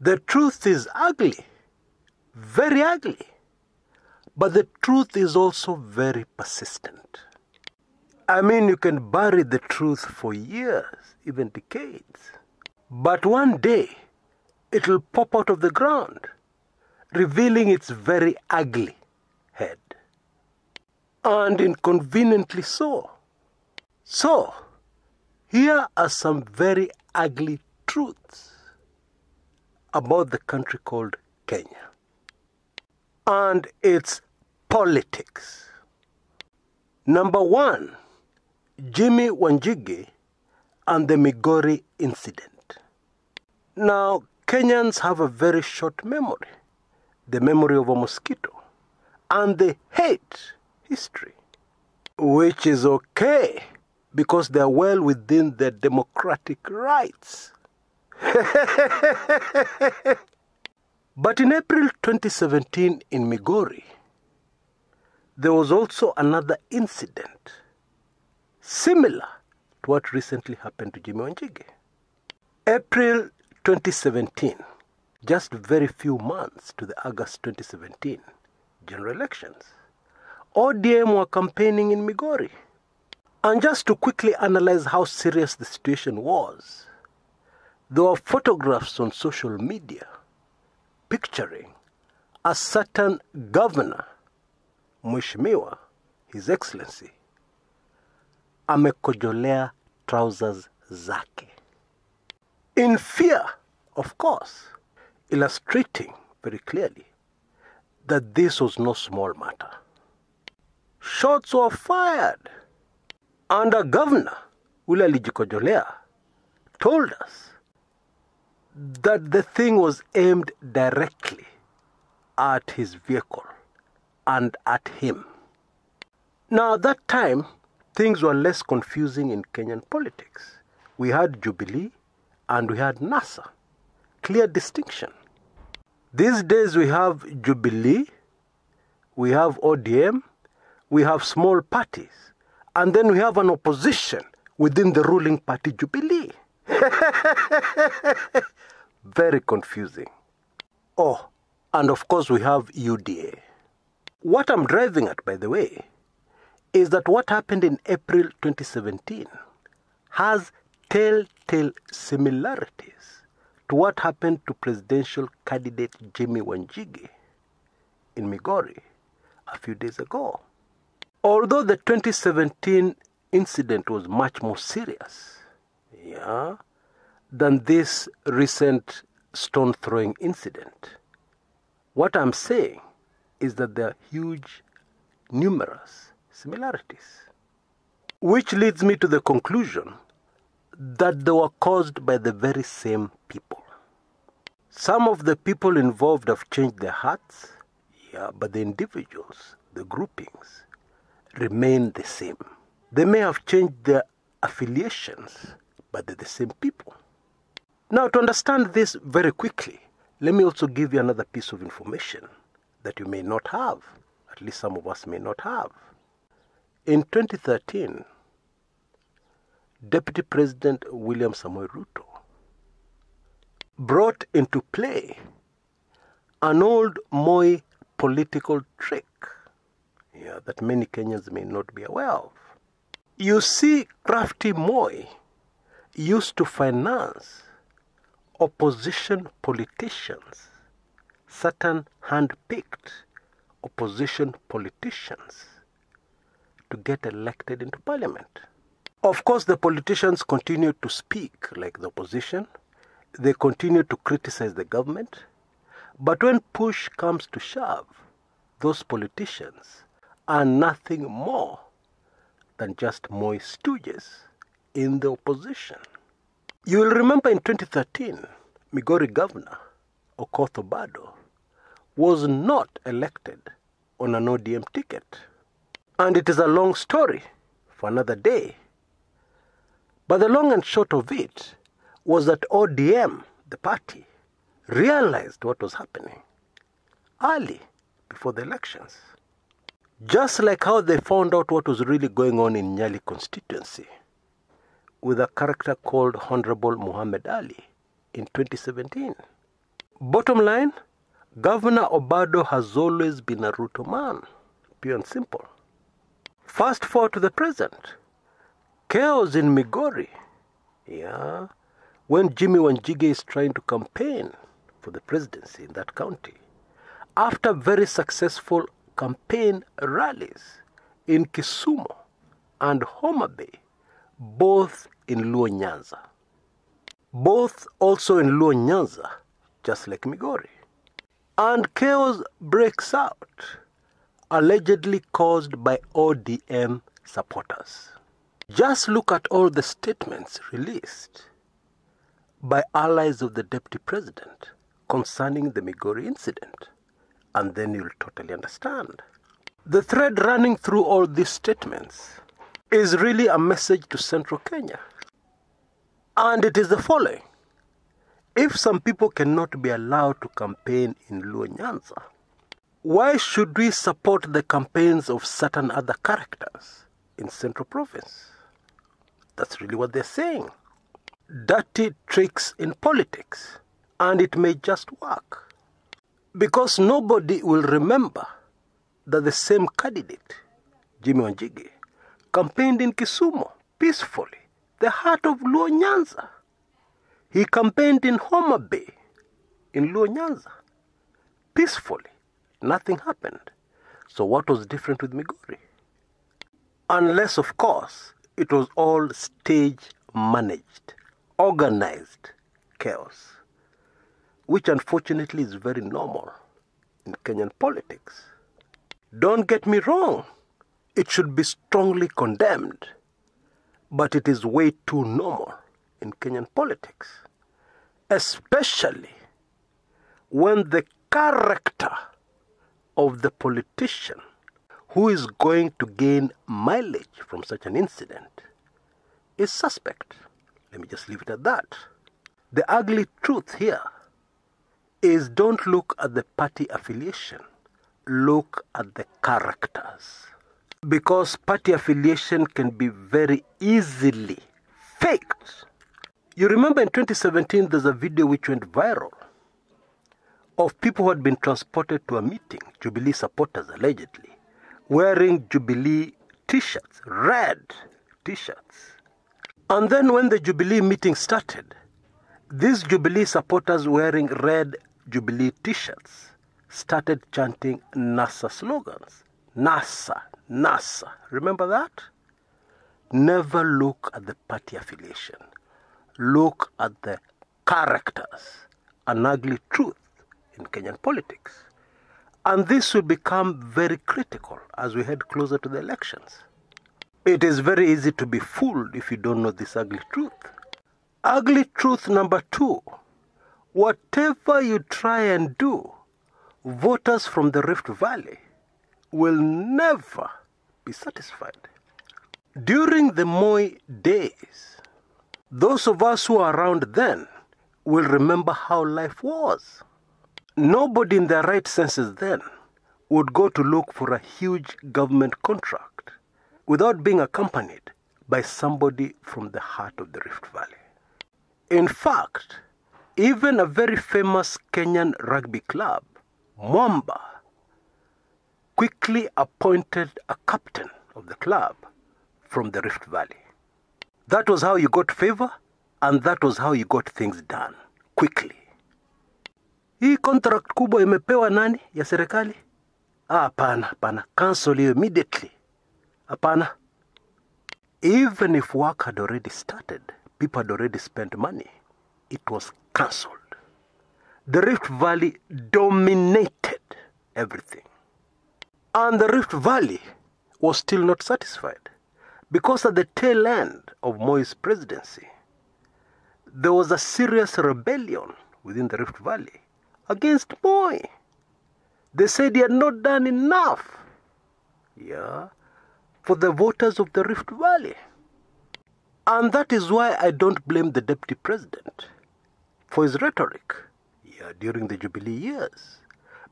The truth is ugly, very ugly. But the truth is also very persistent. I mean, you can bury the truth for years, even decades. But one day, it'll pop out of the ground, revealing its very ugly head. And inconveniently so. So, here are some very ugly truths about the country called Kenya and its politics. Number one, Jimmi Wanjigi and the Migori incident. Now, Kenyans have a very short memory, the memory of a mosquito, and they hate history, which is okay because they are well within their democratic rights. But in April 2017 in Migori, there was also another incident similar to what recently happened to Jimmi Wanjigi. April 2017, just very few months to the August 2017 general elections, ODM were campaigning in Migori. And just to quickly analyze how serious the situation was, there were photographs on social media picturing a certain governor, Mheshimiwa, His Excellency, amekojolea trousers zake. In fear, of course, illustrating very clearly that this was no small matter. Shots were fired, and a governor, ule alijikojolea, told us that the thing was aimed directly at his vehicle and at him. Now, at that time, things were less confusing in Kenyan politics. We had Jubilee and we had NASA. Clear distinction. These days we have Jubilee, we have ODM, we have small parties, and then we have an opposition within the ruling party Jubilee. Very confusing. Oh, and of course we have UDA. What I'm driving at, by the way, is that what happened in April 2017 has telltale similarities to what happened to presidential candidate Jimmi Wanjigi in Migori a few days ago. Although the 2017 incident was much more serious, than this recent stone-throwing incident, what I'm saying is that there are huge, numerous similarities. Which leads me to the conclusion that they were caused by the very same people. Some of the people involved have changed their hats, but the individuals, the groupings, remain the same. They may have changed their affiliations, but they're the same people. Now, to understand this very quickly, let me also give you another piece of information that you may not have, at least some of us may not have. In 2013, Deputy President William Samoei Ruto brought into play an old Moi political trick that many Kenyans may not be aware of. You see, crafty Moi used to finance opposition politicians, certain hand-picked opposition politicians, to get elected into parliament. Of course, the politicians continued to speak like the opposition. They continued to criticize the government. But when push comes to shove, those politicians are nothing more than just Moi stooges in the opposition. You will remember in 2013, Migori Governor Okoth Obado was not elected on an ODM ticket. And it is a long story for another day. But the long and short of it was that ODM, the party, realized what was happening early before the elections. Just like how they found out what was really going on in Nyali constituency with a character called Honorable Muhammad Ali in 2017. Bottom line, Governor Obado has always been a Ruto man, pure and simple. Fast forward to the present. Chaos in Migori, when Jimmi Wanjigi is trying to campaign for the presidency in that county, after very successful campaign rallies in Kisumu and Homa Bay, both in Luo Nyanza. Both also in Luo Nyanza, just like Migori. And chaos breaks out, allegedly caused by ODM supporters. Just look at all the statements released by allies of the deputy president concerning the Migori incident, and then you'll totally understand. The thread running through all these statements is really a message to Central Kenya. And it is the following. If some people cannot be allowed to campaign in Luo Nyanza, why should we support the campaigns of certain other characters in Central Province? That's really what they're saying. Dirty tricks in politics, and it may just work. Because nobody will remember that the same candidate, Jimmi Wanjigi, campaigned in Kisumu peacefully, the heart of Luo Nyanza. He campaigned in Homa Bay, in Luo Nyanza, peacefully. Nothing happened. So what was different with Migori? Unless, of course, it was all stage-managed, organized chaos, which unfortunately is very normal in Kenyan politics. Don't get me wrong, it should be strongly condemned, but it is way too normal in Kenyan politics, especially when the character of the politician who is going to gain mileage from such an incident is suspect. Let me just leave it at that. The ugly truth here is don't look at the party affiliation, look at the characters. Because party affiliation can be very easily faked. You remember in 2017 there's a video which went viral of people who had been transported to a meeting, Jubilee supporters allegedly, wearing Jubilee t-shirts, red t-shirts. And then when the Jubilee meeting started, these Jubilee supporters wearing red Jubilee t-shirts started chanting NASA slogans. NASA, NASA. Remember that? Never look at the party affiliation. Look at the characters. An ugly truth in Kenyan politics. And this will become very critical as we head closer to the elections. It is very easy to be fooled if you don't know this ugly truth. Ugly truth number 2. Whatever you try and do, voters from the Rift Valley will never be satisfied. During the Moi days, those of us who are around then will remember how life was. Nobody in their right senses then would go to look for a huge government contract without being accompanied by somebody from the heart of the Rift Valley. In fact, even a very famous Kenyan rugby club, Mwamba, quickly appointed a captain of the club from the Rift Valley. That was how you got favor, and that was how you got things done quickly. Hii contract kubwa imepewa nani ya serikali? Hapana, cancel hiyo immediately. Hapana. Even if work had already started, people had already spent money, it was cancelled. The Rift Valley dominated everything. And the Rift Valley was still not satisfied, because at the tail end of Moi's presidency, there was a serious rebellion within the Rift Valley against Moi. They said he had not done enough, for the voters of the Rift Valley. And that is why I don't blame the deputy president for his rhetoric, during the Jubilee years.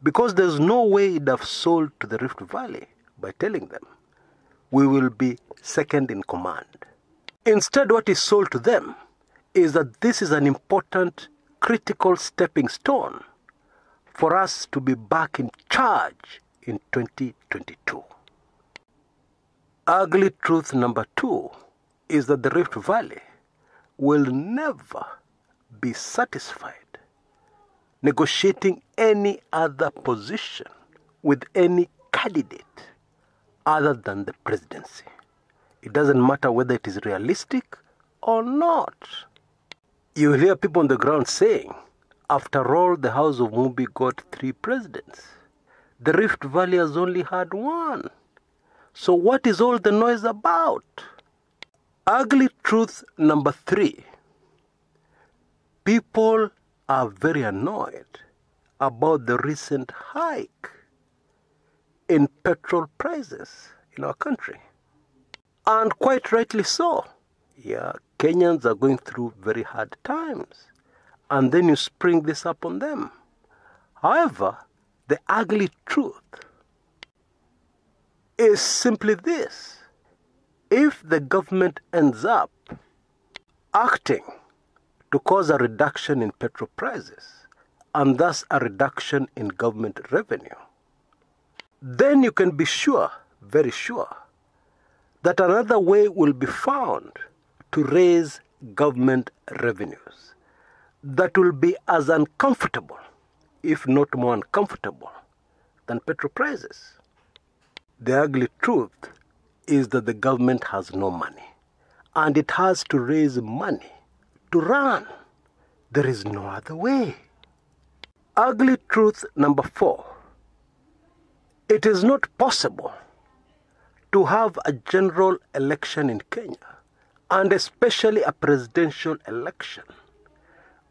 Because there's no way he'd have sold to the Rift Valley by telling them, we will be second in command. Instead, what he sold to them is that this is an important, critical stepping stone for us to be back in charge in 2022. Ugly truth number 2 is that the Rift Valley will never be satisfied negotiating any other position with any candidate other than the presidency. It doesn't matter whether it is realistic or not. You hear people on the ground saying, after all, the House of Mumbi got 3 presidents. The Rift Valley has only had 1. So what is all the noise about? Ugly truth number 3. People are very annoyed about the recent hike in petrol prices in our country. And quite rightly so. Yeah, Kenyans are going through very hard times. And then you spring this up on them. However, the ugly truth is simply this. If the government ends up acting to cause a reduction in petrol prices and thus a reduction in government revenue, then you can be sure, very sure, that another way will be found to raise government revenues that will be as uncomfortable, if not more uncomfortable, than petrol prices. The ugly truth is that the government has no money, and it has to raise money to run. There is no other way. Ugly truth number 4. It is not possible to have a general election in Kenya, and especially a presidential election,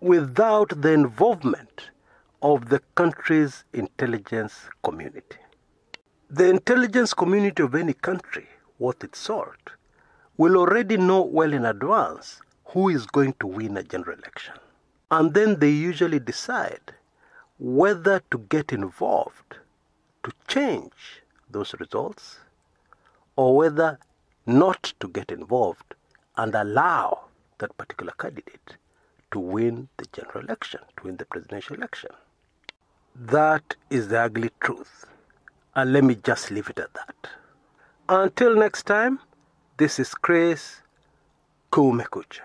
without the involvement of the country's intelligence community. The intelligence community of any country, worth its salt, will already know well in advance who is going to win a general election. And then they usually decide whether to get involved to change those results, or whether not to get involved and allow that particular candidate to win the general election, to win the presidential election. That is the ugly truth. And let me just leave it at that. Until next time, this is Chris Kumekucha.